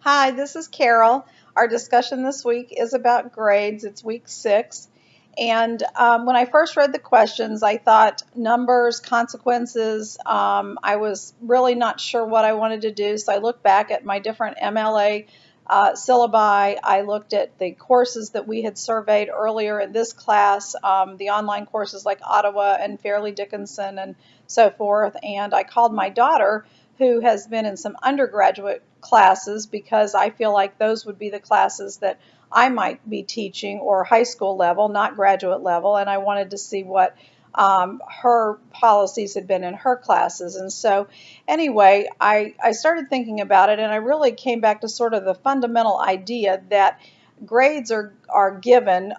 Hi, this is Carol. Our discussion this week is about grades. It's week 6. And when I first read the questions, I thought numbers, consequences. I was really not sure what I wanted to do. So I looked back at my different MLA syllabi. I looked at the courses that we had surveyed earlier in this class, the online courses like Ottawa and Fairleigh Dickinson and so forth. And I called my daughter, who has been in some undergraduate classes, because I feel like those would be the classes that I might be teaching, or high school level, not graduate level, and I wanted to see what her policies had been in her classes. And so anyway, I started thinking about it, and I really came back to sort of the fundamental idea that grades are given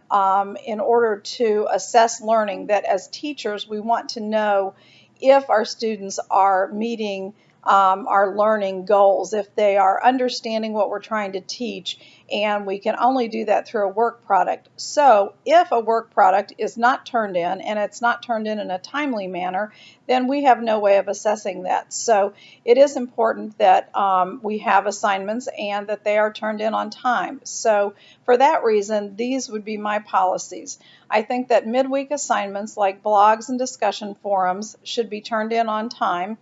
in order to assess learning, that as teachers we want to know if our students are meeting our learning goals, if they are understanding what we're trying to teach, and we can only do that through a work product. So if a work product is not turned in, and it's not turned in a timely manner, then we have no way of assessing that. So it is important that we have assignments and that they are turned in on time. So for that reason, these would be my policies. I think that midweek assignments like blogs and discussion forums should be turned in on time.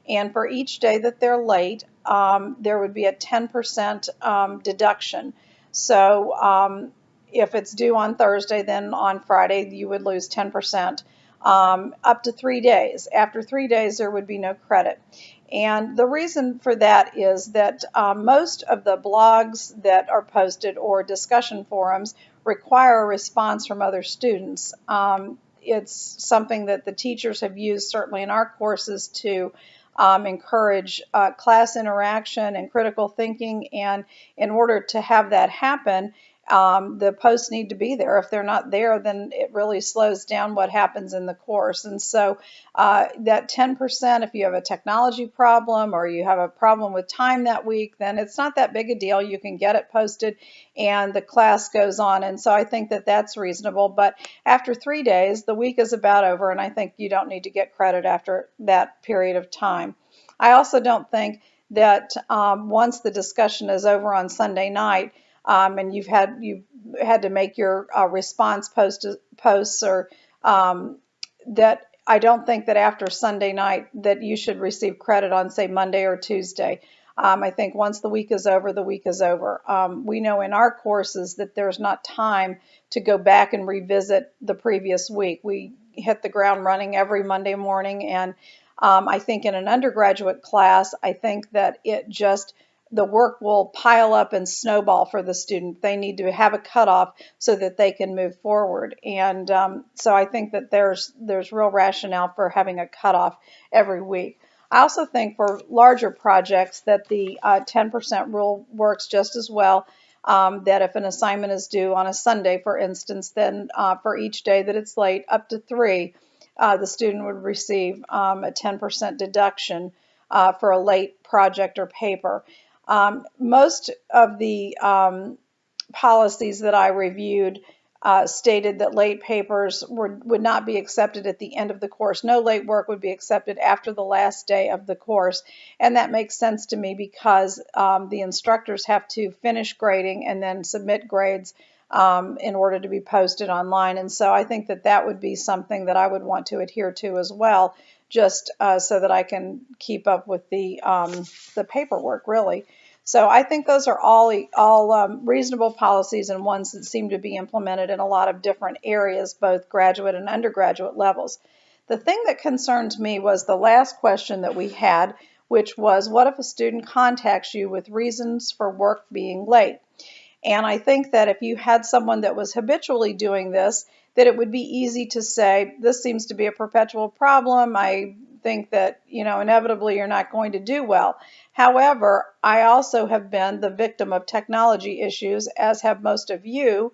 And for each day that they're late, there would be a 10% deduction. So if it's due on Thursday, then on Friday you would lose 10%, up to 3 days. After 3 days, there would be no credit. And the reason for that is that most of the blogs that are posted or discussion forums require a response from other students. It's something that the teachers have used, certainly in our courses, to encourage class interaction and critical thinking. And in order to have that happen, the posts need to be there. If they're not there, then it really slows down what happens in the course. And so that 10%, if you have a technology problem or you have a problem with time that week, then it's not that big a deal. You can get it posted and the class goes on. And so I think that that's reasonable. But after 3 days, the week is about over, and I think you don't need to get credit after that period of time. I also don't think that once the discussion is over on Sunday night, and you've had to make your response posts, or that I don't think that after Sunday night that you should receive credit on, say, Monday or Tuesday. I think once the week is over, the week is over. We know in our courses that there's not time to go back and revisit the previous week. We hit the ground running every Monday morning, and I think in an undergraduate class, I think that the work will pile up and snowball for the student. They need to have a cutoff so that they can move forward. And so I think that there's real rationale for having a cutoff every week. I also think for larger projects that the 10% rule works just as well. That if an assignment is due on a Sunday, for instance, then for each day that it's late, up to 3, the student would receive a 10% deduction for a late project or paper. Most of the policies that I reviewed stated that late papers would not be accepted at the end of the course. No late work would be accepted after the last day of the course. And that makes sense to me because the instructors have to finish grading and then submit grades in order to be posted online. And so I think that that would be something that I would want to adhere to as well, just so that I can keep up with the paperwork, really. So I think those are all reasonable policies, and ones that seem to be implemented in a lot of different areas, both graduate and undergraduate levels. The thing that concerns me was the last question that we had, which was, what if a student contacts you with reasons for work being late? And I think that if you had someone that was habitually doing this, that it would be easy to say, this seems to be a perpetual problem. I think that, inevitably you're not going to do well. However, I also have been the victim of technology issues, as have most of you.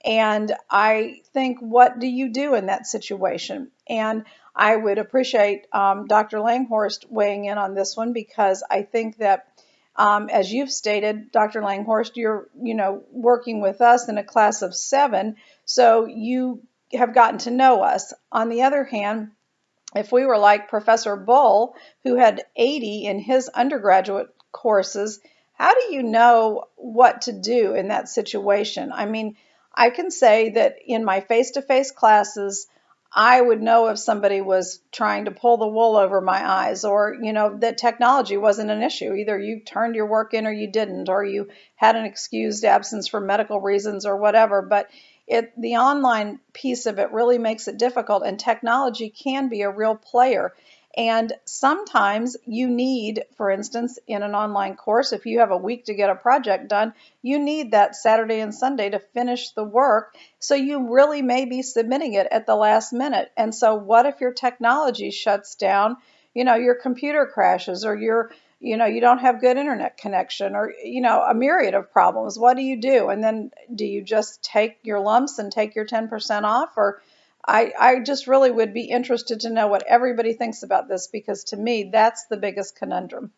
And I think, what do you do in that situation? And I would appreciate Dr. Langhorst weighing in on this one, because I think that as you've stated, Dr. Langhorst, you're working with us in a class of 7, so you have gotten to know us. On the other hand, if we were like Professor Bull, who had 80 in his undergraduate courses, how do you know what to do in that situation? I mean, I can say that in my face-to-face classes, I would know if somebody was trying to pull the wool over my eyes, or, that technology wasn't an issue. Either you turned your work in or you didn't, or you had an excused absence for medical reasons or whatever. But the online piece of it really makes it difficult, and technology can be a real player. And sometimes you need, for instance, in an online course, if you have a week to get a project done, you need that Saturday and Sunday to finish the work. So you really may be submitting it at the last minute. And so what if your technology shuts down? Your computer crashes, or you don't have good internet connection, or, a myriad of problems. What do you do? And then do you just take your lumps and take your 10% off? Or I just really would be interested to know what everybody thinks about this, because to me, that's the biggest conundrum.